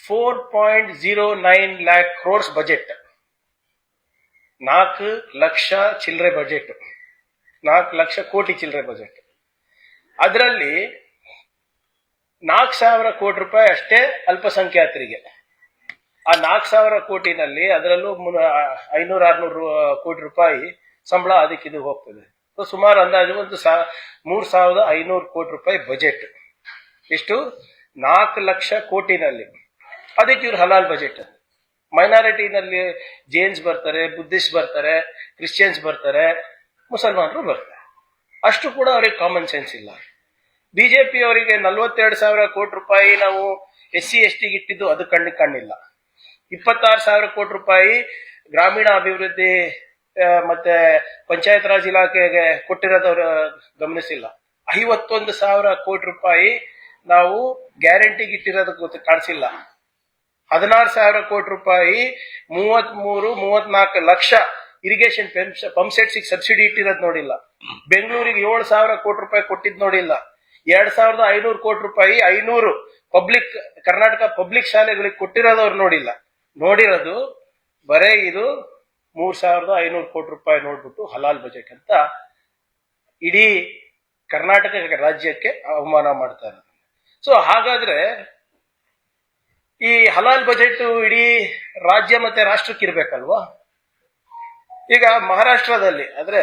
4.09 lakh crores budget, 4 lakh ಚಿಲ್ಲರೆ budget, 4 lakh ಕೋಟಿ ಚಿಲ್ಲರೆ ಬಜೆಟ್. ಅದರಲ್ಲಿ 4,000 ಕೋಟಿ ರೂಪಾಯಿ ಅಷ್ಟೇ ಅಲ್ಪಸಂಖ್ಯಾತರಿಗೆ. ಆ 4,000 ಕೋಟಿನಲ್ಲಿ ಅದರಲ್ಲೂ 500-600 ಕೋಟಿ ರೂಪಾಯಿ ಸಂಬಳ ಅದಕ್ಕಿದು ಹೋಗ್ತದೆ. ಸುಮಾರು ಅಂದಾಜು ಒಂದು 3,500 ಕೋಟಿ ರೂಪಾಯಿ ಬಜೆಟ್. ಎಷ್ಟು? 4 ಲಕ್ಷ ಕೋಟಿನಲ್ಲಿ. ಅದಕ್ಕೆ ಇವ್ರು ಹಲಾಲ್ ಬಜೆಟ್. ಮೈನಾರಿಟಿನಲ್ಲಿ ಜೈನ್ಸ್ ಬರ್ತಾರೆ, ಬುದ್ಧಿಸ್ಟ್ ಬರ್ತಾರೆ, ಕ್ರಿಶ್ಚಿಯನ್ಸ್ ಬರ್ತಾರೆ, ಮುಸಲ್ಮಾನರು ಬರ್ತಾರೆ. ಅಷ್ಟು ಕೂಡ ಅವ್ರಿಗೆ ಕಾಮನ್ ಸೆನ್ಸ್ ಇಲ್ಲ. ಬಿಜೆಪಿ ಅವರಿಗೆ 42,000 ಕೋಟಿ ರೂಪಾಯಿ ನಾವು SC ST ಇಟ್ಟಿದ್ದು ಅದು ಕಣ್ಣಿಲ್ಲ. 26,000 ಕೋಟಿ ರೂಪಾಯಿ ಗ್ರಾಮೀಣ ಅಭಿವೃದ್ಧಿ ಮತ್ತೆ ಪಂಚಾಯತ್ ರಾಜ್ ಇಲಾಖೆಗೆ ಕೊಟ್ಟಿರೋದವ್ರು ಗಮನಿಸಿಲ್ಲ. 51,000 ಕೋಟಿ ರೂಪಾಯಿ ನಾವು ಗ್ಯಾರಂಟಿಗೆ ಇಟ್ಟಿರೋದಕ್ಕೆ ಕಾಣಿಸಿಲ್ಲ. 16,000 ಕೋಟಿ ರೂಪಾಯಿ 33-34 ಲಕ್ಷ ಇರಿಗೇಷನ್ ಪಂಪ್ಸೆಟ್ಸ್ ಸಬ್ಸಿಡಿ ಇಟ್ಟಿರೋದು ನೋಡಿಲ್ಲ. ಬೆಂಗಳೂರಿಗೆ 7,000 ಕೋಟಿ ರೂಪಾಯಿ ಕೊಟ್ಟಿದ್ ನೋಡಿಲ್ಲ. 2,500 ಕೋಟಿ ರೂಪಾಯಿ 500 ಕರ್ನಾಟಕ ಪಬ್ಲಿಕ್ ಶಾಲೆಗಳಿಗೆ ಕೊಟ್ಟಿರೋದವ್ರು ನೋಡಿಲ್ಲ. ನೋಡಿರೋದು ಬರೇ ಇದು 3,500 ಕೋಟಿ ರೂಪಾಯಿ ನೋಡ್ಬಿಟ್ಟು ಹಲಾಲ್ ಬಜೆಟ್ ಅಂತ ಇಡೀ ಕರ್ನಾಟಕ ರಾಜ್ಯಕ್ಕೆ ಅವಮಾನ ಮಾಡ್ತಾರೆ. ಸೊ ಹಾಗಾದ್ರೆ ಈ ಹಲಾಲ್ ಬಜೆಟ್ ಇಡೀ ರಾಜ್ಯ ಮತ್ತೆ ರಾಷ್ಟ್ರಕ್ಕೆ ಇರ್ಬೇಕಲ್ವಾ? ಈಗ ಮಹಾರಾಷ್ಟ್ರದಲ್ಲಿ ಆದ್ರೆ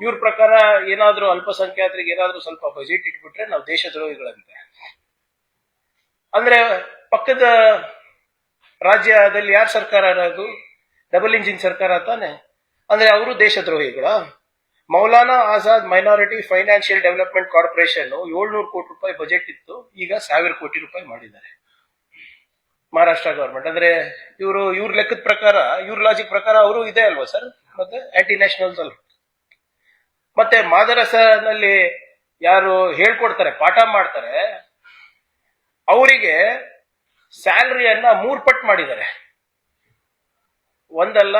ಇವ್ರ ಪ್ರಕಾರ ಏನಾದ್ರೂ ಅಲ್ಪಸಂಖ್ಯಾತರಿಗೆ ಏನಾದ್ರೂ ಸ್ವಲ್ಪ ಬಜೆಟ್ ಇಟ್ಬಿಟ್ರೆ ನಾವು ದೇಶದ್ರೋಹಿಗಳಂತೆ. ಅಂದ್ರೆ ಪಕ್ಕದ ರಾಜ್ಯದಲ್ಲಿ ಯಾರ ಸರ್ಕಾರ ಇರೋದು? ಡಬಲ್ ಇಂಜಿನ್ ಸರ್ಕಾರ ತಾನೆ. ಅಂದ್ರೆ ಅವರು ದೇಶದ್ರೋಹಿಗಳ? Maulana Azad minority financial development corporation 700 crore ರೂಪಾಯಿ ಬಜೆಟ್ ಇತ್ತು, ಈಗ 1,000 ಕೋಟಿ ರೂಪಾಯಿ ಮಾಡಿದ್ದಾರೆ ಮಹಾರಾಷ್ಟ್ರ ಗವರ್ಮೆಂಟ್. ಅಂದ್ರೆ ಇವ್ರ ಲೆಕ್ಕದ ಪ್ರಕಾರ, ಇವ್ರ ಲಾಜಿಕ್ ಪ್ರಕಾರ ಅವರು ಇದೆ ಅಲ್ವಾ ಸರ್? ಮತ್ತೆ ಆಂಟಿ ನ್ಯಾಷನಲ್ಸ್ ಅಲ್ವಾ? ಮತ್ತೆ ಮಾದರಸನಲ್ಲಿ ಯಾರು ಹೇಳ್ಕೊಡ್ತಾರೆ, ಪಾಠ ಮಾಡ್ತಾರೆ, ಅವರಿಗೆ ಸ್ಯಾಲರಿಯನ್ನ 3 ಪಟ್ಟು ಮಾಡಿದ್ದಾರೆ. ಒಂದಲ್ಲ,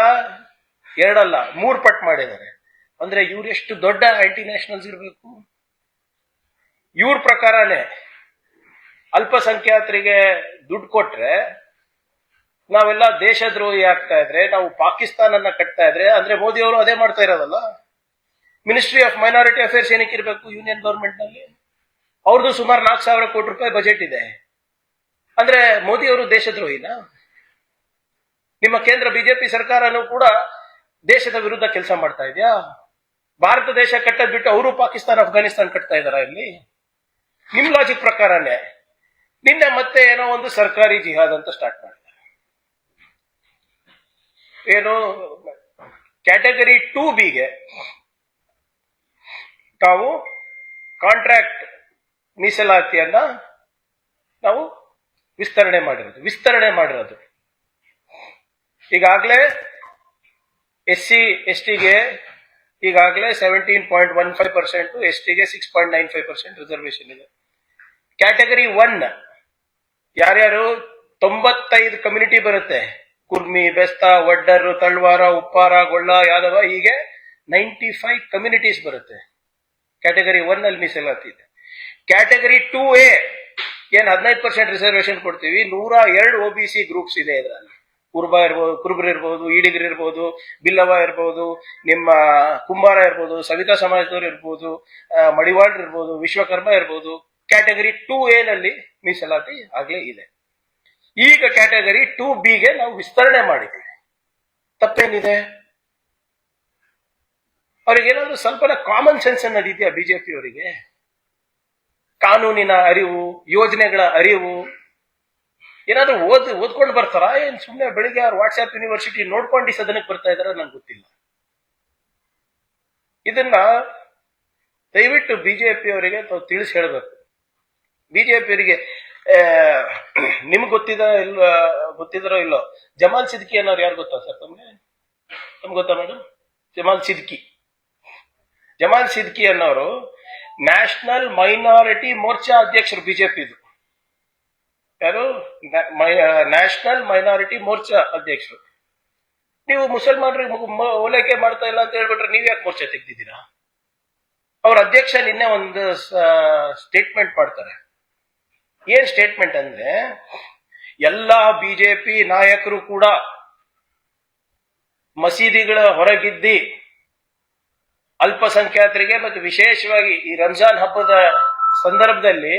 ಎರಡಲ್ಲ, 3 ಪಟ್ಟು ಮಾಡಿದ್ದಾರೆ. ಅಂದ್ರೆ ಇವ್ರು ಎಷ್ಟು ದೊಡ್ಡ ಆಂಟಿ ನ್ಯಾಷನಲ್ಸ್ ಇರಬೇಕು? ಇವ್ರ ಪ್ರಕಾರನೇ ಅಲ್ಪಸಂಖ್ಯಾತರಿಗೆ ದುಡ್ಡು ಕೊಟ್ರೆ ನಾವೆಲ್ಲ ದೇಶದ್ರೋಹಿ ಆಗ್ತಾ ಇದ್ರೆ, ನಾವು ಪಾಕಿಸ್ತಾನನ್ನ ಕಟ್ತಾ ಇದ್ರೆ, ಅಂದ್ರೆ ಮೋದಿ ಅವರು ಅದೇ ಮಾಡ್ತಾ ಇರೋದಲ್ಲ. ಮಿನಿಸ್ಟ್ರಿ ಆಫ್ ಮೈನಾರಿಟಿ ಅಫೇರ್ಸ್ ಏನಕ್ಕೆ ಇರಬೇಕು ಯೂನಿಯನ್ ಗವರ್ಮೆಂಟ್ ನಲ್ಲಿ? ಅವ್ರದ್ದು ಸುಮಾರು 4,000 ಕೋಟಿ ರೂಪಾಯಿ ಬಜೆಟ್ ಇದೆ. ಅಂದ್ರೆ ಮೋದಿ ಅವರು ದೇಶದ್ರೋಹಿನಾ? ನಿಮ್ಮ ಕೇಂದ್ರ ಬಿಜೆಪಿ ಸರ್ಕಾರನೂ ಕೂಡ ದೇಶದ ವಿರುದ್ಧ ಕೆಲಸ ಮಾಡ್ತಾ ಇದೆಯಾ? ಭಾರತ ದೇಶ ಕಟ್ಟದ್ ಬಿಟ್ಟು ಅವರು ಪಾಕಿಸ್ತಾನ, ಅಫ್ಘಾನಿಸ್ತಾನ ಕಟ್ತಾ ಇದಾರ ಇಲ್ಲಿ? ನಿಮ್ ಲಾಜಿಕ್ ಪ್ರಕಾರನೇ ನಿನ್ನೆ ಮತ್ತೆ ಏನೋ ಒಂದು ಸರ್ಕಾರಿ ಜಿಹಾದ್ ಅಂತ ಸ್ಟಾರ್ಟ್ ಮಾಡಿದ್ದಾರೆ. ಏನು ಕ್ಯಾಟಗರಿ 2Bಗೆ ನಾವು ಕಾಂಟ್ರಾಕ್ಟ್ ಮೀಸಲಾತಿಯನ್ನ ನಾವು ವಿಸ್ತರಣೆ ಮಾಡಿರೋದು. ಈಗಾಗಲೇ SC STಗೆ ಈಗಾಗಲೇ 17.15%, STಗೆ 6.95% ರಿಸರ್ವೇಶನ್ ಇದೆ. ಕ್ಯಾಟಗರಿ 1 ಯಾರ್ಯಾರು 95 ಕಮ್ಯುನಿಟಿ ಬರುತ್ತೆ, ಕುರ್ಮಿ, ಬೆಸ್ತ, ವಡ್ಡರ್, ತಳ್ವಾರ, ಉಪ್ಪಾರ, ಗೊಳ್ಳ, ಯಾದವ, ಹೀಗೆ 95 ಕಮ್ಯುನಿಟೀಸ್ ಬರುತ್ತೆ. ಕ್ಯಾಟಗರಿ 1 ಅಲ್ಲಿ ಮೀಸಲಾತಿ ಇದೆ. ಕ್ಯಾಟಗರಿ 2A ಏನ್ 15% ರಿಸರ್ವೇಶನ್ ಕೊಡ್ತೀವಿ, 102 OBC ಗ್ರೂಪ್ಸ್ ಇದೆ ಇದರಲ್ಲಿ. ಕುರುಬರು ಇರ್ಬೋದು, ಈಡಿಗರು ಇರ್ಬೋದು, ಬಿಲ್ಲವ ಇರ್ಬೋದು, ನಿಮ್ಮ ಕುಂಬಾರ ಇರ್ಬೋದು, ಸವಿತಾ ಸಮಾಜದವರು ಇರ್ಬೋದು, ಮಡಿವಾಳರು ಇರ್ಬೋದು, ವಿಶ್ವಕರ್ಮ ಇರ್ಬೋದು. ಕ್ಯಾಟಗರಿ 2A ನಲ್ಲಿ ಮೀಸಲಾತಿ ಆಗ್ಲೇ ಇದೆ. ಈಗ ಕ್ಯಾಟಗರಿ 2Bಗೆ ನಾವು ವಿಸ್ತರಣೆ ಮಾಡಿದ್ದೀವಿ. ತಪ್ಪೇನಿದೆ? ಅವ್ರಿಗೇನಾದ್ರೂ ಸ್ವಲ್ಪ ಕಾಮನ್ ಸೆನ್ಸ್ ಅನ್ನೋದಿದೆಯಾ ಬಿಜೆಪಿ ಅವರಿಗೆ? ಕಾನೂನಿನ ಅರಿವು, ಯೋಜನೆಗಳ ಅರಿವು ಏನಾದ್ರೂ ಓದ್ಕೊಂಡು ಬರ್ತಾರಾ? ಏನ್ ಸುಮ್ಮನೆ ಬೆಳಿಗ್ಗೆ ಅವ್ರು ವಾಟ್ಸ್ಆಪ್ ಯೂನಿವರ್ಸಿಟಿ ನೋಡ್ಕೊಂಡು ಸದನಕ್ಕೆ ಬರ್ತಾ ಇದಾರ? ನನ್ಗೆ ಗೊತ್ತಿಲ್ಲ. ಇದನ್ನ ದಯವಿಟ್ಟು ಬಿಜೆಪಿ ಅವರಿಗೆ ತಾವು ತಿಳಿಸಿ ಹೇಳಬೇಕು. ಬಿಜೆಪಿ ಅವರಿಗೆ ನಿಮ್ಗೆ ಗೊತ್ತಿದ್ರೋ ಇಲ್ಲೋ, ಜಮಾಲ್ ಸಿದ್ಕಿ ಅನ್ನೋರು ಯಾರು ಗೊತ್ತಾ ಸರ್ ತಮ್ಗೆ ಗೊತ್ತಾ ಮೇಡಮ್? ಜಮಾಲ್ ಸಿದ್ಕಿ ಅನ್ನೋರು ನ್ಯಾಷನಲ್ ಮೈನಾರಿಟಿ ಮೋರ್ಚಾ ಅಧ್ಯಕ್ಷರು ಬಿಜೆಪಿದು. ಯಾರು? ನ್ಯಾಷನಲ್ ಮೈನಾರಿಟಿ ಮೋರ್ಚಾ ಅಧ್ಯಕ್ಷರು. ನೀವು ಮುಸಲ್ಮಾನರಿಗೆ ಓಲೈಕೆ ಮಾಡ್ತಾ ಇಲ್ಲ ಅಂತ ಹೇಳ್ಬಿಟ್ರೆ ನೀವ್ ಯಾಕೆ ಮೋರ್ಚಾ ತೆಗ್ದಿದ್ದೀರಾ? ಅವ್ರ ಅಧ್ಯಕ್ಷ ನಿನ್ನೆ ಒಂದು ಸ್ಟೇಟ್ಮೆಂಟ್ ಮಾಡ್ತಾರೆ. ಏನ್ ಸ್ಟೇಟ್ಮೆಂಟ್ ಅಂದ್ರೆ, ಎಲ್ಲ ಬಿಜೆಪಿ ನಾಯಕರು ಕೂಡ ಮಸೀದಿಗಳ ಹೊರಗಿದ್ದಿ ಅಲ್ಪಸಂಖ್ಯಾತರಿಗೆ ಮತ್ತು ವಿಶೇಷವಾಗಿ ಈ ರಂಜಾನ್ ಹಬ್ಬದ ಸಂದರ್ಭದಲ್ಲಿ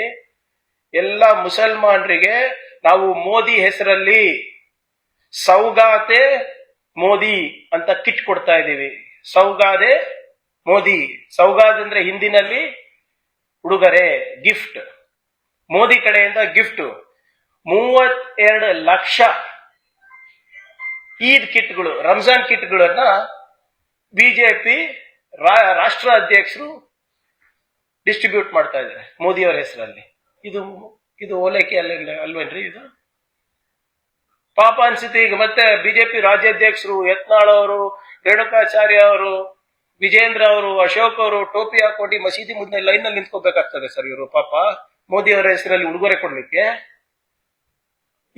ಎಲ್ಲ ಮುಸಲ್ಮಾನರಿಗೆ ನಾವು ಮೋದಿ ಹೆಸರಲ್ಲಿ ಸೌಗಾತೆ ಮೋದಿ ಅಂತ ಕಿಟ್ ಕೊಡ್ತಾ ಇದ್ದೀವಿ. ಸೌಗಾದೆ ಮೋದಿ, ಸೌಗಾದ್ ಅಂದ್ರೆ ಹಿಂದಿನಲ್ಲಿ ಉಡುಗೊರೆ, ಗಿಫ್ಟ್. ಮೋದಿ ಕಡೆಯಿಂದ ಗಿಫ್ಟ್ 32 ಲಕ್ಷ ಈದ್ ಕಿಟ್ಗಳು, ರಂಜಾನ್ ಕಿಟ್ಗಳನ್ನ ಬಿಜೆಪಿ ರಾಷ್ಟ್ರ ಅಧ್ಯಕ್ಷರು ಡಿಸ್ಟ್ರಿಬ್ಯೂಟ್ ಮಾಡ್ತಾ ಇದ್ದಾರೆ ಮೋದಿಯವರ ಹೆಸರಲ್ಲಿ. ಇದು ಓಲೈಕೆ ಅಲ್ವೇನ್ರಿ? ಇದು ಪಾಪ ಅನ್ಸುತ್ತೆ. ಈಗ ಮತ್ತೆ ಬಿಜೆಪಿ ರಾಜ್ಯಾಧ್ಯಕ್ಷರು ಯತ್ನಾಳ್ ಅವರು, ರೇಣುಕಾಚಾರ್ಯ ಅವರು, ವಿಜೇಂದ್ರ ಅವರು, ಅಶೋಕ್ ಅವರು ಟೋಪಿ ಹಾಕೊಂಡು ಮಸೀದಿ ಮುಂದೆ ಲೈನ್ ನಲ್ಲಿ ನಿಂತ್ಕೋಬೇಕಾಗ್ತದೆ ಸರ್. ಇವರು ಪಾಪ ಮೋದಿ ಅವರ ಹೆಸರಲ್ಲಿ ಉಡುಗೊರೆ ಕೊಡ್ಲಿಕ್ಕೆ.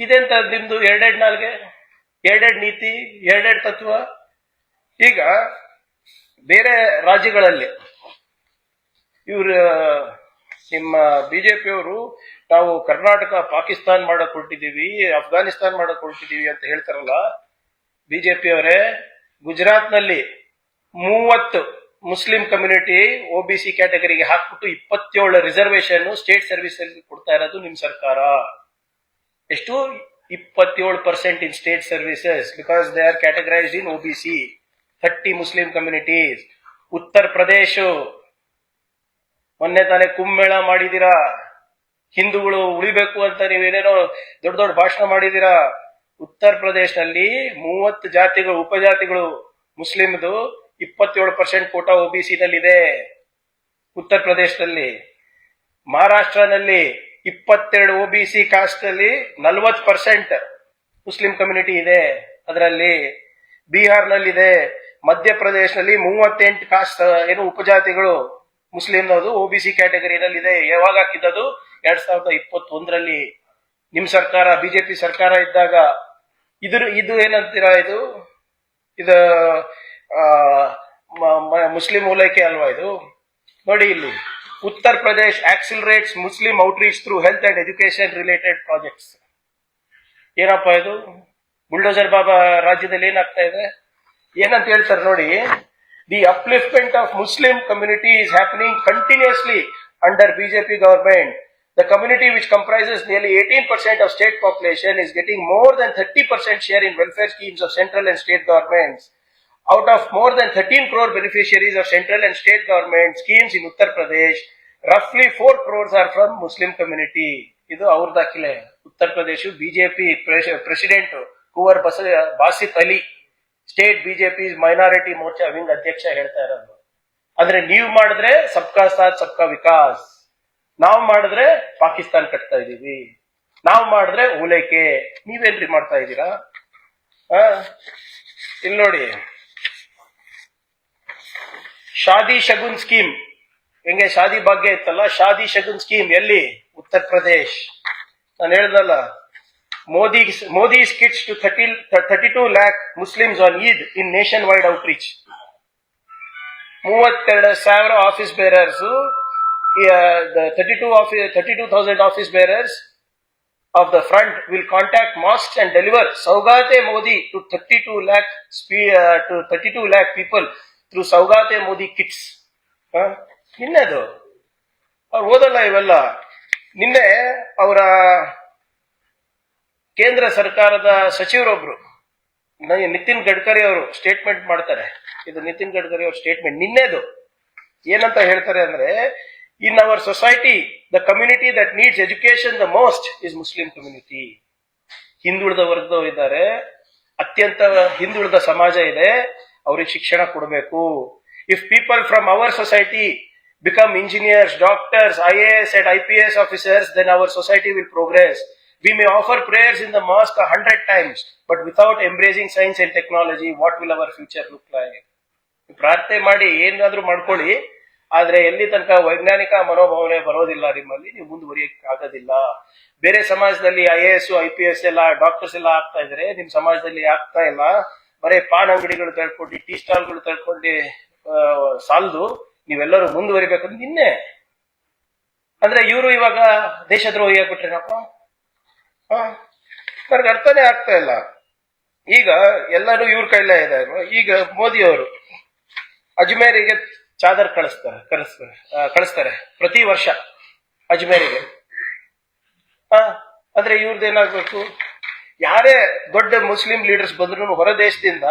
ಇದೆಂತ ನಿಮ್ದು ಎರಡೆರಡು ನಾಲ್ಗೆ, ಎರಡೆರಡು ನೀತಿ, ಎರಡೆರಡು ತತ್ವ. ಈಗ ಬೇರೆ ರಾಜ್ಯಗಳಲ್ಲಿ ಇವರು ನಿಮ್ಮ ಬಿಜೆಪಿಯವರು ನಾವು ಕರ್ನಾಟಕ ಪಾಕಿಸ್ತಾನ್ ಮಾಡಕ್ ಹೊರಟಿದೀವಿ, ಅಫ್ಘಾನಿಸ್ತಾನ್ ಮಾಡಕ್ ಹೊರಟಿದೀವಿ ಅಂತ ಹೇಳ್ತಾರಲ್ಲ ಬಿಜೆಪಿಯವರೇ. ಗುಜರಾತ್ ನಲ್ಲಿ 30 ಮುಸ್ಲಿಂ ಕಮ್ಯುನಿಟಿ OBC ಕ್ಯಾಟಗರಿಗೆ ಹಾಕ್ಬಿಟ್ಟು 27 ರಿಸರ್ವೇಶನ್ ಸ್ಟೇಟ್ ಸರ್ವಿಸ್ ಅಲ್ಲಿ ಕೊಡ್ತಾ ಇರೋದು ನಿಮ್ ಸರ್ಕಾರ. ಎಷ್ಟು? 27% in state services because they are categorised in OBC. 30 Muslim communities. Uttar Pradesh ಮೊನ್ನೆ ತಾನೇ ಕುಂಭಮೇಳ ಮಾಡಿದೀರಾ, ಹಿಂದೂಗಳು ಉಳಿಬೇಕು ಅಂತ ನೀವೇನೇನೋ ದೊಡ್ಡ ದೊಡ್ಡ ಭಾಷಣ ಮಾಡಿದೀರಾ. ಉತ್ತರ ಪ್ರದೇಶದಲ್ಲಿ 30 ಜಾತಿಗಳು, ಉಪಜಾತಿಗಳು ಮುಸ್ಲಿಮ್ದು 27% ಕೋಟಾ OBC ನಲ್ಲಿ ಇದೆ ಉತ್ತರ ಪ್ರದೇಶದಲ್ಲಿ. ಮಹಾರಾಷ್ಟ್ರನಲ್ಲಿ 22 OBC ಕಾಸ್ಟ್ ಅಲ್ಲಿ 40% ಮುಸ್ಲಿಂ ಕಮ್ಯುನಿಟಿ ಇದೆ ಅದರಲ್ಲಿ. ಬಿಹಾರ್ನಲ್ಲಿದೆ. ಮಧ್ಯಪ್ರದೇಶನಲ್ಲಿ 38 ಕಾಸ್ಟ್ ಏನು ಉಪಜಾತಿಗಳು ಮುಸ್ಲಿಂನದು OBC ಕ್ಯಾಟಗರಿನಲ್ಲಿ ಇದೆ. ಯಾವಾಗ ಹಾಕಿದ್ದದು? 2021ರಲ್ಲಿ ನಿಮ್ ಸರ್ಕಾರ, ಬಿಜೆಪಿ ಸರ್ಕಾರ ಇದ್ದಾಗ. ಇದು ಏನಂತೀರಾ? ಇದು ಮುಸ್ಲಿಂ ಓಲೈಕೆ ಅಲ್ವಾ ಇದು? ನೋಡಿ ಇಲ್ಲಿ, Uttar Pradesh accelerates Muslim outreach through health and education related projects. ಏನಪ್ಪಾ ಇದು? ಬುಲ್ಡೋಜರ್ ಬಾಬಾ ರಾಜ್ಯದಲ್ಲಿ ಏನಾಗ್ತಾ ಇದೆ? ಏನಂತ ಹೇಳ್ತಾರೆ ನೋಡಿ. The upliftment of Muslim community is happening continuously under BJP government. The community, which comprises nearly 18% of state population, is getting more than 30% share in welfare schemes of central and state governments. Out of more than 13 crore beneficiaries of central and state government schemes in Uttar Pradesh, roughly 4 crores are from Muslim community. ಇದು ಅವ್ರ ದಾಖಲೆ. Uttar Pradesh BJP president Kunwar Basit Ali, state BJP minority Morcha wing ಅಧ್ಯಕ್ಷ ಹೇಳ್ತಾ ಇರೋದು. ಅಂದ್ರೆ ನೀವು ಮಾಡಿದ್ರೆ ಸಬ್ಕಾ ಸಾಥ್ ಸಬ್ಕಾ ವಿಕಾಸ್, ನಾವು ಮಾಡಿದ್ರೆ ಪಾಕಿಸ್ತಾನ್ ಕಟ್ತಾ ಇದೀವಿ, ನಾವು ಮಾಡಿದ್ರೆ ಓಲೈಕೆ. ನೀವೇನ್ರಿ ಮಾಡ್ತಾ ಇದ್ದೀರಾ? ಇಲ್ಲಿ ನೋಡಿ, ಶಾದಿ ಶಗುನ್ ಸ್ಕೀಮ್. ಹೆಂಗೆ ಶಾದಿ ಭಾಗ್ಯ ಇತ್ತಲ್ಲ, ಶಾದಿ ಶಗುನ್ ಸ್ಕೀಮ್ ಎಲ್ಲಿ? ಉತ್ತರ ಪ್ರದೇಶ್. ನಾನು ಹೇಳ್ದಲ್ಲ, Modi's kits to 32 lakh Muslims on Eid in nationwide outreach. 32,000 office bearers, the 32,000 office bearers of the front will contact mosques and deliver Saugate Modi to 32 lakh people through Saugate Modi kits. ನಿನ್ನೆದು ಅವ್ರು ಓದಲ್ಲ ಇವೆಲ್ಲ. ನಿನ್ನೆ ಅವರ ಕೇಂದ್ರ ಸರ್ಕಾರದ ಸಚಿವರೊಬ್ರು ನಿತಿನ್ ಗಡ್ಕರಿ ಅವರು statement ಮಾಡ್ತಾರೆ. ಇದು ನಿತಿನ್ ಗಡ್ಕರಿ ಅವ್ರ ಸ್ಟೇಟ್ಮೆಂಟ್ ನಿನ್ನೆದು. ಏನಂತ ಹೇಳ್ತಾರೆ ಅಂದ್ರೆ, in our society the community that needs education the most is Muslim community. ಹಿಂದುಳಿದ ವರ್ಗ ಇದ್ದಾರೆ, ಅತ್ಯಂತ ಹಿಂದುಳಿದ ಸಮಾಜ ಇದೆ, ಅವ್ರಿಗೆ ಶಿಕ್ಷಣ ಕೊಡಬೇಕು. If people from our society become engineers, doctors, IAS and IPS officers, then our society will progress. We may offer prayers in the mosque 100 times, but without embracing science and technology, what will our future look like? ಪ್ರಾರ್ಥನೆ ಮಾಡಿ ಏನಾದ್ರೂ ಮಾಡ್ಕೊಳ್ಳಿ, ಆದ್ರೆ ಎಲ್ಲಿ ತನಕ ವೈಜ್ಞಾನಿಕ ಮನೋಭಾವನೆ ಬರೋದಿಲ್ಲ ನಿಮ್ಮಲ್ಲಿ, ನೀವು ಮುಂದುವರಿಯಕ್ಕೆ ಆಗೋದಿಲ್ಲ. ಬೇರೆ ಸಮಾಜದಲ್ಲಿ IAS IPS ಎಲ್ಲ ಡಾಕ್ಟರ್ಸ್ ಎಲ್ಲ ಆಗ್ತಾ ಇದ್ರೆ, ನಿಮ್ ಸಮಾಜದಲ್ಲಿ ಆಗ್ತಾ ಇಲ್ಲ. ಬರೀ ಪಾನ್ ಅಂಗಡಿಗಳು ತಳ್ಕೊಂಡು, ಟೀ ಸ್ಟಾಲ್ಗಳು ತಳ್ಕೊಂಡು ಸಾಲದು, ನೀವೆಲ್ಲರೂ ಮುಂದುವರಿಬೇಕಂದ್ರೆ ನಿನ್ನೆ. ಅಂದ್ರೆ ಇವರು ಇವಾಗ ದೇಶದ್ರೋಹಿ ಆಗ್ಬಿಟ್ರೇನಪ್ಪ. ನನಗೆ ಅರ್ಥನೇ ಆಗ್ತಾ ಇಲ್ಲ. ಈಗ ಎಲ್ಲರೂ ಇವ್ರ ಕೈಲೇ ಇದೆ. ಈಗ ಮೋದಿ ಅವರು ಅಜ್ಮೇರಿಗೆ ಚಾದರ್ ಕಳಿಸ್ತಾರೆ ಪ್ರತಿ ವರ್ಷ ಅಜ್ಮೇರಿಗೆ. ಅಂದ್ರೆ ಇವ್ರದ್ದೇನಾಗ್ಬೇಕು, ಯಾರೇ ದೊಡ್ಡ ಮುಸ್ಲಿಂ ಲೀಡರ್ಸ್ ಬಂದ್ರು ಹೊರ ದೇಶದಿಂದ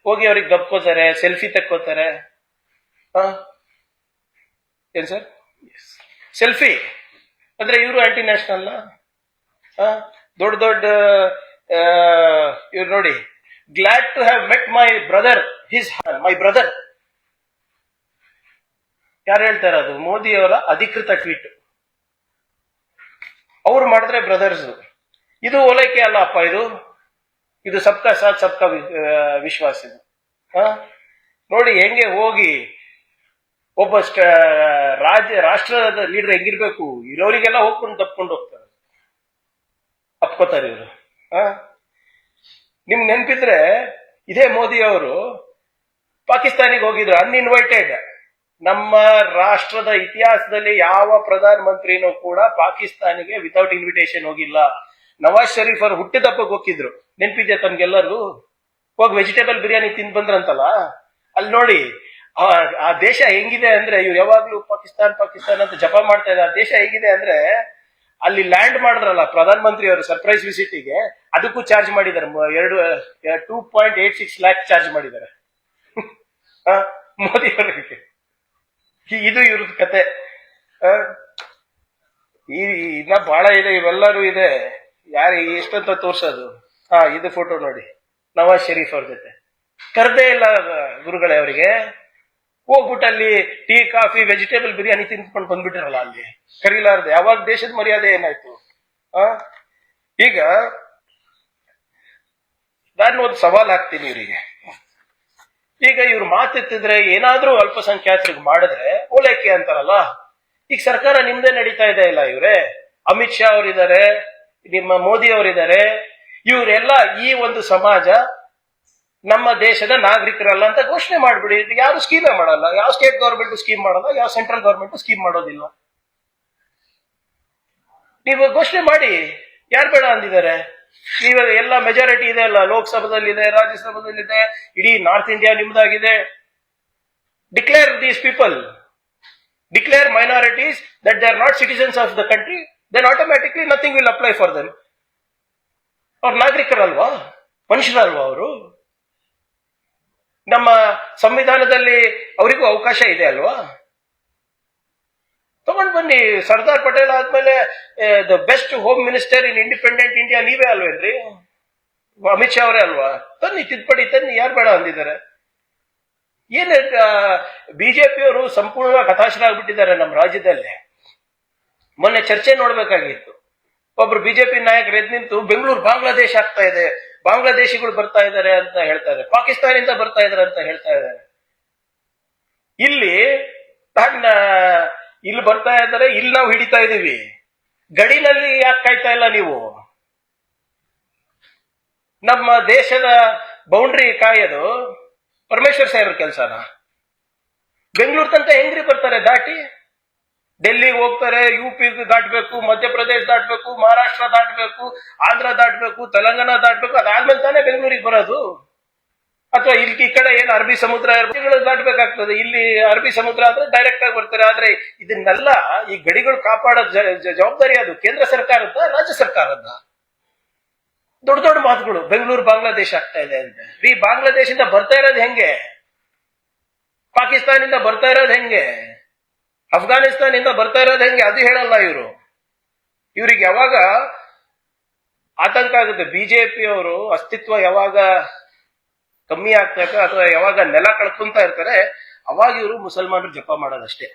ಹೋಗಿ ಅವ್ರಿಗೆ ದಬ್ಕೋತಾರೆ, ಸೆಲ್ಫಿ ತಕ್ಕೋತಾರೆ. ಏನ್ ಸರ್ ಸೆಲ್ಫಿ ಅಂದ್ರೆ ಇವರು ಆಂಟಿ ನ್ಯಾಷನಲ್. ದೊಡ್ಡ ದೊಡ್ಡ ಇವ್ರು ನೋಡಿ, glad to have met my brother, my brother. ಯಾರು ಹೇಳ್ತಾರೆ? ಅದು ಮೋದಿ ಅವರ ಅಧಿಕೃತ ಟ್ವೀಟ್. ಅವ್ರು ಮಾಡಿದ್ರೆ ಬ್ರದರ್ಸ್. ಇದು ಓಲೈಕೆ ಅಲ್ಲ ಅಪ್ಪ, ಇದು ಸಬ್ಕಾ ಸಾಥ್ ಸಬ್ಕಾ ವಿಶ್ವಾಸ. ಇದು ನೋಡಿ ಹೆಂಗೆ ಹೋಗಿ ಒಬ್ಬ ರಾಷ್ಟ್ರದ ಲೀಡರ್ ಹೆಂಗಿರ್ಬೇಕು, ಇರೋರಿಗೆಲ್ಲ ಹೋಗ್ಕೊಂಡು ತಪ್ಕೊಂಡು ಹೋಗ್ತಾರೆ, ಅಪ್ಕೋತಾರೆ ಇವರು. ನಿಮ್ಗೆ ನೆನಪಿದ್ರೆ ಇದೇ ಮೋದಿ ಅವರು ಪಾಕಿಸ್ತಾನಿಗೆ ಹೋಗಿದ್ರು ಅನ್ಇನ್ವೈಟೆಡ್. ನಮ್ಮ ರಾಷ್ಟ್ರದ ಇತಿಹಾಸದಲ್ಲಿ ಯಾವ ಪ್ರಧಾನ ಮಂತ್ರಿನೂ ಕೂಡ ಪಾಕಿಸ್ತಾನಿಗೆ ವಿತೌಟ್ ಇನ್ವಿಟೇಷನ್ ಹೋಗಿಲ್ಲ. ನವಾಜ್ ಶರೀಫ್ ಅವರು ಹುಟ್ಟಿದಬ್ಬಕ್ಕೆ ಹೋಗಿದ್ರು, ನೆನಪಿದ್ಯಾ ತಮ್ಗೆಲ್ಲರೂ? ಹೋಗಿ ವೆಜಿಟೇಬಲ್ ಬಿರಿಯಾನಿ ತಿಂದು ಬಂದ್ರಂತಲ್ಲ. ಅಲ್ಲಿ ನೋಡಿ ಆ ದೇಶ ಹೆಂಗಿದೆ ಅಂದ್ರೆ, ಇವ್ರು ಯಾವಾಗ್ಲೂ ಪಾಕಿಸ್ತಾನ್ ಪಾಕಿಸ್ತಾನ್ ಅಂತ ಜಪ ಮಾಡ್ತಾ ಇದ್ದಾರೆ. ಆ ದೇಶ ಹೇಗಿದೆ ಅಂದ್ರೆ, ಅಲ್ಲಿ ಲ್ಯಾಂಡ್ ಮಾಡಿದ್ರಲ್ಲ ಪ್ರಧಾನ ಮಂತ್ರಿ ಅವರು ಸರ್ಪ್ರೈಸ್ ವಿಸಿಟಿಗೆ, ಅದಕ್ಕೂ ಚಾರ್ಜ್ ಮಾಡಿದ್ದಾರೆ. 2.86 ಲ್ಯಾಕ್ ಚಾರ್ಜ್ ಮಾಡಿದ್ದಾರೆ ಮೋದಿ ಅವರಿಗೆ. ಇದು ಇವ್ರದ್ದು ಕತೆ. ಇನ್ನ ಬಹಳ ಇದೆ, ಇವೆಲ್ಲರೂ ಇದೆ. ಯಾರು ಎಷ್ಟಂತ ತೋರ್ಸೋದು? ಇದು ಫೋಟೋ ನೋಡಿ, ನವಾಜ್ ಶರೀಫ್ ಅವ್ರ ಜೊತೆ. ಕರ್ದೇ ಇಲ್ಲ ಗುರುಗಳೇ ಅವರಿಗೆ. ಹೋಗ್ಬಿಟ್ಟು ಅಲ್ಲಿ ಟೀ ಕಾಫಿ ವೆಜಿಟೇಬಲ್ ಬಿರಿಯಾನಿ ತಿಂದ್ಕೊಂಡು ಬಂದ್ಬಿಟ್ಟಿರಲ್ಲ ಅಲ್ಲಿ, ಕರೀಲಾರ್ದೆ. ಯಾವಾಗ ದೇಶದ ಮರ್ಯಾದೆ ಏನಾಯ್ತು? ಈಗ ನಾನು ಒಂದು ಸವಾಲ್ ಹಾಕ್ತೀನಿ ಇವರಿಗೆ. ಈಗ ಇವ್ರು ಮಾತೆತ್ತಿದ್ರೆ ಏನಾದ್ರೂ ಅಲ್ಪಸಂಖ್ಯಾತರಿಗೆ ಮಾಡಿದ್ರೆ ಓಲೈಕೆ ಅಂತಾರಲ್ಲ. ಈಗ ಸರ್ಕಾರ ನಿಮ್ದೇ ನಡೀತಾ ಇದೆ ಇಲ್ಲ ಇವ್ರೆ? ಅಮಿತ್ ಶಾ ಅವರಿದ್ದಾರೆ, ನಿಮ್ಮ ಮೋದಿ ಅವರಿದ್ದಾರೆ. ಇವರೆಲ್ಲ ಈ ಒಂದು ಸಮಾಜ ನಮ್ಮ ದೇಶದ ನಾಗರಿಕರಲ್ಲ ಅಂತ ಘೋಷಣೆ ಮಾಡ್ಬಿಡಿ. ಯಾರು ಸ್ಕೀಮೇ ಮಾಡಲ್ಲ, ಯಾವ ಸ್ಟೇಟ್ ಗವರ್ಮೆಂಟ್ ಸ್ಕೀಮ್ ಮಾಡಲ್ಲ, ಯಾವ ಸೆಂಟ್ರಲ್ ಗವರ್ಮೆಂಟ್ ಸ್ಕೀಮ್ ಮಾಡೋದಿಲ್ಲ. ನೀವು ಘೋಷಣೆ ಮಾಡಿ. ಯಾರು ಬೇಡ ಅಂದಿದ್ದಾರೆ? ಇವಾಗ ಎಲ್ಲ ಮೆಜಾರಿಟಿ ಇದೆ ಅಲ್ಲ, ಲೋಕಸಭಾದಲ್ಲಿದೆ, ರಾಜ್ಯಸಭಾದಲ್ಲಿದೆ, ಇಡೀ ನಾರ್ತ್ ಇಂಡಿಯಾ ನಿಮ್ದಾಗಿದೆ. Declare these people, declare minorities that they are not citizens of the country, then automatically nothing will apply for them. ಅವ್ರ ನಾಗರಿಕರಲ್ವಾ, ಮನುಷ್ಯರಲ್ವಾ ಅವರು? ನಮ್ಮ ಸಂವಿಧಾನದಲ್ಲಿ ಅವರಿಗೂ ಅವಕಾಶ ಇದೆ ಅಲ್ವಾ? ತಗೊಂಡ್ ಬನ್ನಿ. ಸರ್ದಾರ್ ಪಟೇಲ್ ಆದ್ಮೇಲೆ the best home minister in independent India ನೀವೇ ಅಲ್ವೇನ್ರಿ? ಅಮಿತ್ ಶಾ ಅವರೇ ಅಲ್ವಾ? ತನ್ನಿ, ತಿದ್ದುಪಡಿ ತನ್ನಿ. ಯಾರು ಬೇಡ ಅಂದಿದ್ದಾರೆ? ಏನ್ ಬಿಜೆಪಿಯವರು ಸಂಪೂರ್ಣವಾಗಿ ಹತಾಶರಾಗ್ಬಿಟ್ಟಿದ್ದಾರೆ ನಮ್ಮ ರಾಜ್ಯದಲ್ಲಿ. ಮೊನ್ನೆ ಚರ್ಚೆ ನೋಡ್ಬೇಕಾಗಿತ್ತು. ಒಬ್ರು ಬಿಜೆಪಿ ನಾಯಕರು ಎದ್ದು ನಿಂತು ಬೆಂಗಳೂರು ಬಾಂಗ್ಲಾದೇಶ ಆಗ್ತಾ ಇದೆ, ಬಾಂಗ್ಲಾದೇಶಿಗಳು ಬರ್ತಾ ಇದ್ದಾರೆ ಅಂತ ಹೇಳ್ತಾರೆ, ಪಾಕಿಸ್ತಾನದಿಂದ ಬರ್ತಾ ಇದಾರೆ ಅಂತ ಹೇಳ್ತಾ ಇದ್ದಾರೆ. ಇಲ್ಲಿ ಬರ್ತಾ ಇದ್ದಾರೆ, ಇಲ್ಲಿ ನಾವು ಹಿಡಿತಾ ಇದೀವಿ. ಗಡಿನಲ್ಲಿ ಯಾಕೆ ಕಾಯ್ತಾ ಇಲ್ಲ ನೀವು? ನಮ್ಮ ದೇಶದ ಬೌಂಡ್ರಿ ಕಾಯೋದು ಪರಮೇಶ್ವರ್ ಸಾಹೇಬ್ರ ಕೆಲಸನ? ಬೆಂಗಳೂರು ತನಕ ಹೆಂಗ್ರಿ ಬರ್ತಾರೆ ದಾಟಿ? ಡೆಲ್ಲಿಗೆ ಹೋಗ್ತಾರೆ, UP ದಾಟಬೇಕು, ಮಧ್ಯಪ್ರದೇಶ ದಾಟಬೇಕು, ಮಹಾರಾಷ್ಟ್ರ ದಾಟಬೇಕು, ಆಂಧ್ರ ದಾಟಬೇಕು, ತೆಲಂಗಾಣ ದಾಟಬೇಕು. ಅದಾದ್ಮೇಲೆ ತಾನೇ ಬೆಂಗಳೂರಿಗೆ ಬರೋದು. ಅಥವಾ ಇಲ್ಲಿ ಈ ಕಡೆ ಏನು ಅರಬ್ಬಿ ಸಮುದ್ರ ದಾಟಬೇಕಾಗ್ತದೆ. ಇಲ್ಲಿ ಅರಬ್ಬಿ ಸಮುದ್ರ ಆದ್ರೆ ಡೈರೆಕ್ಟ್ ಆಗಿ ಬರ್ತಾರೆ. ಆದ್ರೆ ಇದನ್ನೆಲ್ಲ ಈ ಗಡಿಗಳು ಕಾಪಾಡೋ ಜವಾಬ್ದಾರಿ ಅದು ಕೇಂದ್ರ ಸರ್ಕಾರದ, ರಾಜ್ಯ ಸರ್ಕಾರದ. ದೊಡ್ಡ ದೊಡ್ಡ ಮಾತುಗಳು, ಬೆಂಗಳೂರು ಬಾಂಗ್ಲಾದೇಶ ಆಗ್ತಾ ಇದೆ ಅಂತ. ಈ ಬಾಂಗ್ಲಾದೇಶದಿಂದ ಬರ್ತಾ ಇರೋದು ಹೆಂಗೆ? ಪಾಕಿಸ್ತಾನದಿಂದ ಬರ್ತಾ ಇರೋದು ಹೆಂಗೆ? ಅಫ್ಘಾನಿಸ್ತಾನಿಂದ ಬರ್ತಾ ಇರೋದು ಹೆಂಗೆ? ಅದು ಹೇಳಲ್ಲ ಇವರು. ಇವ್ರಿಗೆ ಯಾವಾಗ ಆತಂಕ ಆಗುತ್ತೆ, ಬಿಜೆಪಿಯವರು ಅಸ್ತಿತ್ವ ಯಾವಾಗ ಕಮ್ಮಿ ಆಗ್ತಾ ಇರ್ತದೆ ಅಥವಾ ಯಾವಾಗ ನೆಲ ಕಳ್ಕೊಂತ ಇರ್ತಾರೆ, ಅವಾಗ ಇವರು ಮುಸಲ್ಮಾನರು ಜಪ ಮಾಡೋದಷ್ಟೇ.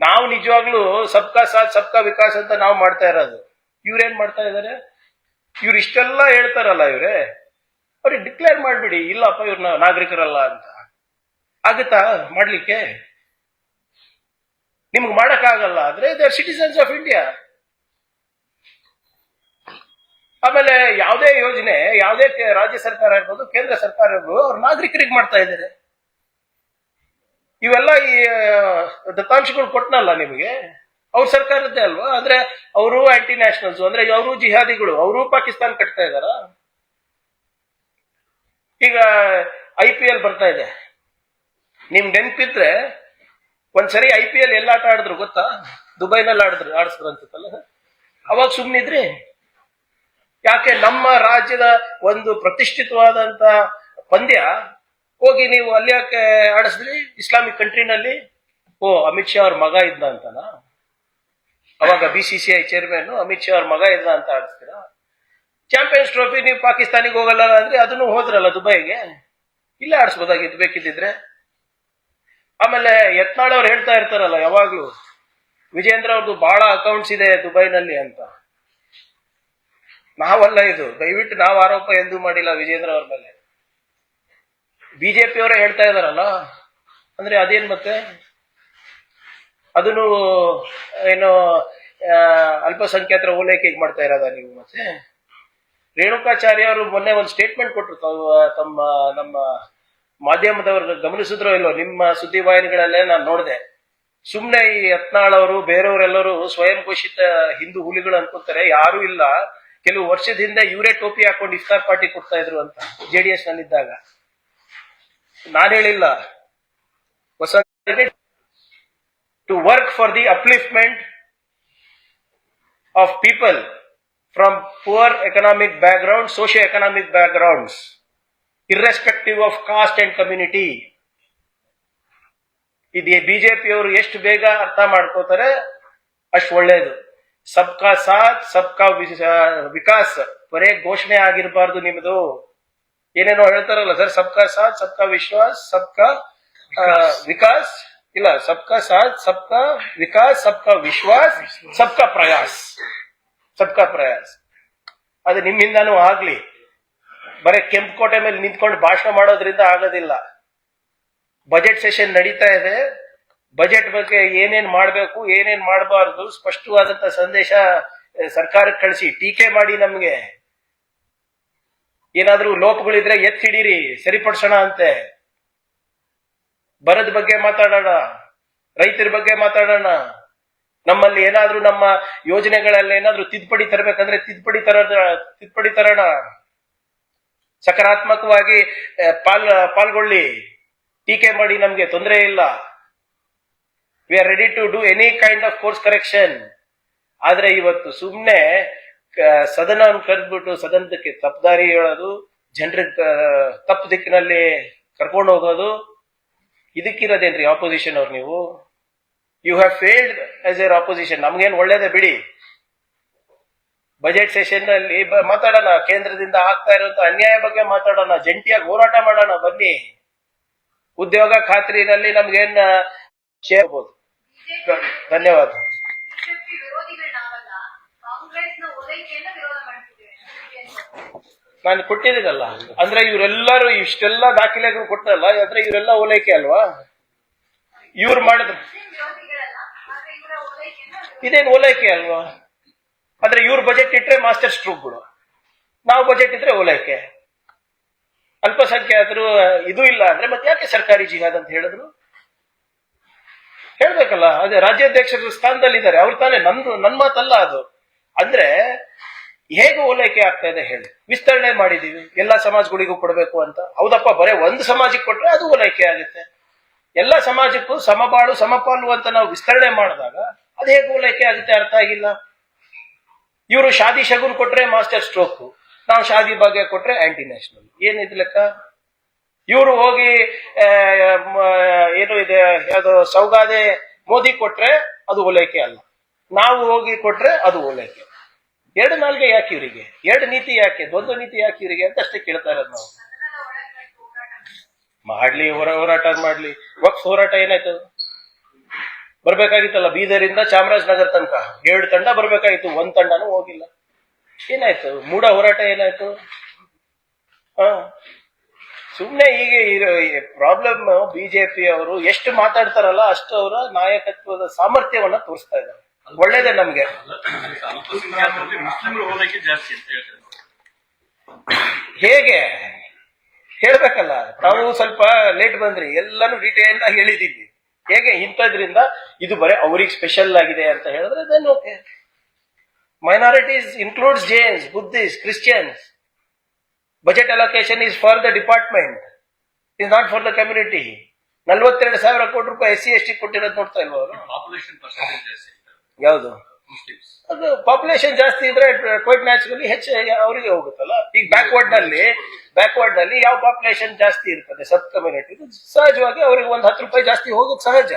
ನಾವು ನಿಜವಾಗ್ಲೂ ಸಬ್ಕಾ ಸಾಥ್ ಸಬ್ಕಾ ವಿಕಾಸ್ ಅಂತ ನಾವು ಮಾಡ್ತಾ ಇರೋದು. ಇವ್ರೇನ್ ಮಾಡ್ತಾ ಇದಾರೆ? ಇವ್ರು ಇಷ್ಟೆಲ್ಲ ಹೇಳ್ತಾರಲ್ಲ, ಅವ್ರಿಗೆ ಡಿಕ್ಲೇರ್ ಮಾಡ್ಬಿಡಿ, ಇಲ್ಲಪ್ಪ ಇವ್ರ ನಾಗರಿಕರಲ್ಲ ಅಂತ. ಆಗುತ್ತಾ ಮಾಡ್ಲಿಕ್ಕೆ? ನಿಮ್ಗೆ ಮಾಡಕ್ ಆಗಲ್ಲ ಆದ್ರೆ they are citizens of India. ಆಮೇಲೆ ಯಾವುದೇ ಯೋಜನೆ, ಯಾವುದೇ ರಾಜ್ಯ ಸರ್ಕಾರ ಇರ್ಬೋದು, ಕೇಂದ್ರ ಸರ್ಕಾರ ಇರ್ಬೋದು, ಅವ್ರ ನಾಗರಿಕರಿಗೆ ಮಾಡ್ತಾ ಇದ್ದಾರೆ. ಇವೆಲ್ಲ ಈ ದತ್ತಾಂಶಗಳು ಕೊಟ್ಟನಲ್ಲ ನಿಮಗೆ, ಅವ್ರ ಸರ್ಕಾರದ್ದೇ ಅಲ್ವಾ? ಅಂದ್ರೆ ಅವರು ಆಂಟಿ ನ್ಯಾಷನಲ್ಸ್, ಅಂದ್ರೆ ಅವರು ಜಿಹಾದಿಗಳು, ಅವರು ಪಾಕಿಸ್ತಾನ ಕಟ್ತಾ ಇದಾರ. ಈಗ IPL ಬರ್ತಾ ಇದೆ, ನಿಮ್ ನೆನ್ಪಿದ್ರೆ ಒಂದ್ಸರಿ IPL ಎಲ್ಲ ಆಟ ಆಡಿದ್ರು ಗೊತ್ತಾ? ದುಬೈನಲ್ಲಿ ಆಡಿಸಿದ್ರು ಅನ್ಸುತ್ತಲ್ಲ. ಅವಾಗ ಸುಮ್ನಿದ್ರಿ ಯಾಕೆ? ನಮ್ಮ ರಾಜ್ಯದ ಒಂದು ಪ್ರತಿಷ್ಠಿತವಾದಂತ ಪಂದ್ಯ ಹೋಗಿ ನೀವು ಅಲ್ಲಿ ಯಾಕೆ ಆಡಿಸಿದ್ರಿ ಇಸ್ಲಾಮಿಕ್ ಕಂಟ್ರಿನಲ್ಲಿ? ಓ, ಅಮಿತ್ ಶಾ ಅವ್ರ ಮಗ ಇದ್ದ ಅಂತನ? ಅವಾಗ BCCI ಚೇರ್ಮನ್ ಅಮಿತ್ ಶಾ ಅವ್ರ ಮಗ ಇದ್ದ ಅಂತ ಆಡಿಸ್ತೀರಾ? ಚಾಂಪಿಯನ್ಸ್ ಟ್ರೋಫಿ ನೀವು ಪಾಕಿಸ್ತಾನಿಗೆ ಹೋಗಲ್ಲ ಅಂದ್ರೆ ಅದನ್ನು ಹೋದ್ರಲ್ಲ ದುಬೈಗೆ, ಇಲ್ಲೇ ಆಡಿಸ್ಬೋದಾಗಿದ್ದು ಬೇಕಿದ್ದಿದ್ರೆ. ಆಮೇಲೆ ಯತ್ನಾಳ್ ಅವ್ರು ಹೇಳ್ತಾ ಇರ್ತಾರಲ್ಲ ಯಾವಾಗ್ಲೂ, ವಿಜೇಂದ್ರ ಅವ್ರದ್ದು ಬಹಳ ಅಕೌಂಟ್ಸ್ ಇದೆ ದುಬೈನಲ್ಲಿ ಅಂತ. ನಾವಲ್ಲ ಇದು, ದಯವಿಟ್ಟು ನಾವು ಆರೋಪ ಎಂದೂ ಮಾಡಿಲ್ಲ ವಿಜೇಂದ್ರ ಅವ್ರ ಮೇಲೆ. BJP ಅವರೇ ಹೇಳ್ತಾ ಇದಾರಲ್ಲ, ಅಂದ್ರೆ ಅದೇನ್ ಮತ್ತೆ? ಅದನ್ನು ಏನು ಅಲ್ಪಸಂಖ್ಯಾತರ ಓಲೈಕೆ ಮಾಡ್ತಾ ಇರೋದ ನೀವು? ಮತ್ತೆ ರೇಣುಕಾಚಾರ್ಯ ಅವರು ಮೊನ್ನೆ ಒಂದು ಸ್ಟೇಟ್ಮೆಂಟ್ ಕೊಟ್ಟರು, ನಮ್ಮ ಮಾಧ್ಯಮದವ್ರು ಗಮನಿಸಿದ್ರೋ ಇಲ್ಲೋ, ನಿಮ್ಮ ಸುದ್ದಿವಾಹಿನಿಗಳಲ್ಲೇ ನಾನು ನೋಡಿದೆ. ಸುಮ್ನೆ ಈ ಯತ್ನಾಳ್ ಅವರು ಬೇರೆಯವರೆಲ್ಲರೂ ಸ್ವಯಂ ಘೋಷಿತ ಹಿಂದೂ ಹುಲಿಗಳು ಅನ್ಕೊಂತಾರೆ, ಯಾರು ಇಲ್ಲ. ಕೆಲವು ವರ್ಷದ ಹಿಂದೆ ಇವರೇ ಟೋಪಿ ಹಾಕೊಂಡು ಇಫ್ತಾರ್ ಪಾರ್ಟಿ ಕೊಡ್ತಾ ಇದ್ರು ಅಂತ JDS ನಲ್ಲಿದ್ದಾಗ. ನಾನು ಹೇಳಿಲ್ಲ, ಹೊಸ to work for the upliftment of people from poor economic background, socio economic backgrounds, irrespective of caste and community. ಇದು BJP ಅವರು ಎಷ್ಟು ಬೇಗ ಅರ್ಥ ಮಾಡ್ಕೋತಾರೆ ಅಷ್ಟು ಒಳ್ಳೇದು. ಸಬ್ಕಾ ಸಾಥ್ ಸಬ್ಕಾ ವಿಕಾಸ್ ಬರೇ ಘೋಷಣೆ ಆಗಿರಬಾರ್ದು ನಿಮ್ದು. ಏನೇನೋ ಹೇಳ್ತಾರಲ್ಲ ಸರ್, ಸಬ್ಕಾ ಸಾಥ್ ಸಬ್ಕಾ ವಿಶ್ವಾಸ್ ಸಬ್ಕಾ ವಿಕಾಸ್, ಇಲ್ಲ ಸಬ್ಕಾ ಸಾಥ್ ಸಬ್ಕಾ ವಿಕಾಸ್ ಸಬ್ಕಾ ವಿಶ್ವಾಸ್ ಸಬ್ಕಾ ಪ್ರಯಾಸ್, ಸಬ್ಕಾ ಪ್ರಯಾಸ್. ಅದು ನಿಮ್ಮಿಂದಾನು ಆಗ್ಲಿ. ಬರೀ ಕೆಂಪುಕೋಟೆ ಮೇಲೆ ನಿಂತ್ಕೊಂಡು ಭಾಷಣ ಮಾಡೋದ್ರಿಂದ ಆಗೋದಿಲ್ಲ. ಬಜೆಟ್ ಸೆಷನ್ ನಡೀತಾ ಇದೆ, ಬಜೆಟ್ ಬಗ್ಗೆ ಏನೇನ್ ಮಾಡ್ಬೇಕು ಏನೇನ್ ಮಾಡಬಾರ್ದು ಸ್ಪಷ್ಟವಾದಂತ ಸಂದೇಶ ಸರ್ಕಾರಕ್ಕೆ ಕಳಿಸಿ. ಟೀಕೆ ಮಾಡಿ, ನಮ್ಗೆ ಏನಾದ್ರೂ ಲೋಪಗಳಿದ್ರೆ ಎತ್ತಿ ಹಿಡೀರಿ, ಸರಿಪಡಿಸೋಣ ಅಂತೆ. ಬರದ ಬಗ್ಗೆ ಮಾತಾಡೋಣ, ರೈತರ ಬಗ್ಗೆ ಮಾತಾಡೋಣ. ನಮ್ಮಲ್ಲಿ ಏನಾದ್ರೂ ನಮ್ಮ ಯೋಜನೆಗಳಲ್ಲಿ ಏನಾದ್ರೂ ತಿದ್ದುಪಡಿ ತರಬೇಕಂದ್ರೆ ತಿದ್ದುಪಡಿ ತರೋಣ. ಸಕಾರಾತ್ಮಕವಾಗಿ ಪಾಲ್ಗೊಳ್ಳಿ, ಟೀಕೆ ಮಾಡಿ, ನಮ್ಗೆ ತೊಂದರೆ ಇಲ್ಲ. We are ready to do any kind of course correction. ಆದ್ರೆ ಇವತ್ತು ಸುಮ್ನೆ ಸದನವನ್ನು ಕರೆದ್ಬಿಟ್ಟು ಸದನಕ್ಕೆ ತಪ್ಪದಾರಿ ಹೇಳೋದು, ಜನರಿಗೆ ತಪ್ಪು ದಿಕ್ಕಿನಲ್ಲಿ ಕರ್ಕೊಂಡು ಹೋಗೋದು, ಇದಕ್ಕಿರೋದೇನ್ರಿ ಆಪೋಸಿಷನ್ ಅವ್ರು ನೀವು? You have failed as er opposition. ನಮ್ಗೇನು ಒಳ್ಳೇದೇ ಬಿಡಿ. ಬಜೆಟ್ ಸೆಷನ್ ಅಲ್ಲಿ ಮಾತಾಡೋಣ, ಕೇಂದ್ರದಿಂದ ಆಗ್ತಾ ಇರುವಂತ ಅನ್ಯಾಯ ಬಗ್ಗೆ ಮಾತಾಡೋಣ, ಜಂಟಿಯಾಗಿ ಹೋರಾಟ ಮಾಡೋಣ. ಬನ್ನಿ, ಉದ್ಯೋಗ ಖಾತ್ರಿನಲ್ಲಿ ನಮ್ಗೇನ್ ಸೇರ್ಬೋದು. ಧನ್ಯವಾದ. ನಾನು ಕೊಟ್ಟಿದ್ದೀನಲ್ಲ, ಅಂದ್ರೆ ಇವರೆಲ್ಲರೂ ಇಷ್ಟೆಲ್ಲ ದಾಖಲೆಗಳು ಕೊಟ್ಟಲ್ಲ, ಅಂದ್ರೆ ಇವರೆಲ್ಲ ಓಲೈಕೆ ಅಲ್ವಾ? ಇವ್ರು ಮಾಡಿದ್ರು ಇದೇನು ಓಲೈಕೆ ಅಲ್ವಾ? ಅಂದ್ರೆ ಇವ್ರು ಬಜೆಟ್ ಇಟ್ರೆ ಮಾಸ್ಟರ್ ಸ್ಟ್ರೋಕ್ಗಳು, ನಾವು ಬಜೆಟ್ ಇದ್ರೆ ಓಲೈಕೆ. ಅಲ್ಪಸಂಖ್ಯಾತರು ಇದು ಇಲ್ಲ ಅಂದ್ರೆ ಮತ್ತೆ ಯಾಕೆ ಸರ್ಕಾರಿ ಜಿಹಾದ್ ಅಂತ ಹೇಳಿದ್ರು? ಹೇಳ್ಬೇಕಲ್ಲ. ಅದೇ ರಾಜ್ಯಾಧ್ಯಕ್ಷರ ಸ್ಥಾನದಲ್ಲಿ ಇದ್ದಾರೆ ಅವ್ರು ತಾನೇ, ನನ್ ಮಾತಲ್ಲ ಅದು. ಅಂದ್ರೆ ಹೇಗೆ ಓಲೈಕೆ ಆಗ್ತಾ ಇದೆ ಹೇಳಿ? ವಿಸ್ತರಣೆ ಮಾಡಿದೀವಿ, ಎಲ್ಲಾ ಸಮಾಜಗಳಿಗೂ ಕೊಡಬೇಕು ಅಂತ. ಹೌದಪ್ಪ, ಬರೇ ಒಂದು ಸಮಾಜಕ್ಕೆ ಕೊಟ್ರೆ ಅದು ಓಲೈಕೆ ಆಗುತ್ತೆ. ಎಲ್ಲ ಸಮಾಜಕ್ಕೂ ಸಮಬಾಳು ಸಮಪಾಲು ಅಂತ ನಾವು ವಿಸ್ತರಣೆ ಮಾಡಿದಾಗ ಅದು ಹೇಗೆ ಓಲೈಕೆ ಆಗುತ್ತೆ? ಅರ್ಥ ಆಗಿಲ್ಲ. ಇವರು ಶಾದಿ ಶಗುನ್ ಕೊಟ್ರೆ ಮಾಸ್ಟರ್ ಸ್ಟ್ರೋಕ್, ನಾವು ಶಾದಿ ಭಾಗ್ಯ ಕೊಟ್ರೆ ಆಂಟಿ ನ್ಯಾಷನಲ್. ಏನಿದ್ ಲೆಕ್ಕ? ಇವರು ಹೋಗಿ ಏನು ಇದೆ ಅದು ಸೌಗಾದೆ ಮೋದಿ ಕೊಟ್ರೆ ಅದು ಓಲೈಕೆ ಅಲ್ಲ, ನಾವು ಹೋಗಿ ಕೊಟ್ರೆ ಅದು ಓಲೈಕೆ. ಎರಡು ನಾಲ್ಗೆ ಯಾಕೆ ಇವರಿಗೆ? ಎರಡು ನೀತಿ ಯಾಕೆ? ದ್ವಂದ್ವ ನೀತಿ ಯಾಕೆ ಇವರಿಗೆ ಅಂತ ಅಷ್ಟೇ ಕೇಳ್ತಾ ಇರೋದು ನಾವು. ಮಾಡ್ಲಿ, ಹೋರಾಟ ಮಾಡ್ಲಿ. ವಕ್ಫ್ ಹೋರಾಟ ಏನಾಯ್ತು? ಬರ್ಬೇಕಾಗಿತ್ತಲ್ಲ, ಬೀದರಿಂದ ಚಾಮರಾಜನಗರ ತನಕ 2 ತಂಡ ಬರ್ಬೇಕಾಗಿತ್ತು, 1 ತಂಡನೂ ಹೋಗಿಲ್ಲ. ಏನಾಯ್ತು? ಮೂಡ ಹೋರಾಟ ಏನಾಯ್ತು? ಸುಮ್ನೆ ಹೀಗೆ ಪ್ರಾಬ್ಲಮ್. ಬಿಜೆಪಿ ಅವರು ಎಷ್ಟು ಮಾತಾಡ್ತಾರಲ್ಲ ಅಷ್ಟು ಅವರ ನಾಯಕತ್ವದ ಸಾಮರ್ಥ್ಯವನ್ನ ತೋರಿಸ್ತಾ ಇದ್ದಾರೆ. ಒಳ್ಳೇದೇ ನಮ್ಗೆ. ಹೇಗೆ ಹೇಳ್ಬೇಕಲ್ಲ, ತಾವು ಸ್ವಲ್ಪ ಲೇಟ್ ಬಂದ್ರಿ, ಎಲ್ಲಾನು ಡೀಟೇಲ್ ಆಗಿ ಹೇಳಿದೀವಿ. ಹೇಗೆ ಇಂಥದ್ರಿಂದ ಇದು ಬರೀ ಅವ್ರಿಗೆ ಸ್ಪೆಷಲ್ ಆಗಿದೆ ಅಂತ ಹೇಳಿದ್ರೆ then okay. Minorities includes Jains, Buddhist, Christians. Budget allocation is for the department, is not for the community. 42,000 crore ರೂಪಾಯಿ SC ST ಕೊಟ್ಟಿರೋದು ನೋಡ್ತಾ ಇಲ್ವ ಅವರು? ಪಾಪ್ಯುಲೇಷನ್ ಪರ್ಸೆಂಟೇಜ್ ಜಾಸ್ತಿ ಯಾವುದು? ಮುಸ್ಲಿಮ್ಸ್. ಅದು ಪಾಪ್ಯುಲೇಷನ್ ಜಾಸ್ತಿ ಇದ್ರೆ ಕ್ವೈಟ್ ನ್ಯಾಚುರಲಿ ಹೆಚ್ಚು ಅವರಿಗೆ ಹೋಗುತ್ತಲ್ಲ. ಈಗ ಬ್ಯಾಕ್ವರ್ಡ್ ನಲ್ಲಿ ಯಾವ ಪಾಪ್ಯುಲೇಷನ್ ಜಾಸ್ತಿ ಇರ್ತದೆ, ಸಬ್ ಕಮ್ಯುನಿಟಿ, ಸಹಜವಾಗಿ ಅವ್ರಿಗೆ 10 ರೂಪಾಯಿ ಜಾಸ್ತಿ ಹೋಗೋದು ಸಹಜ.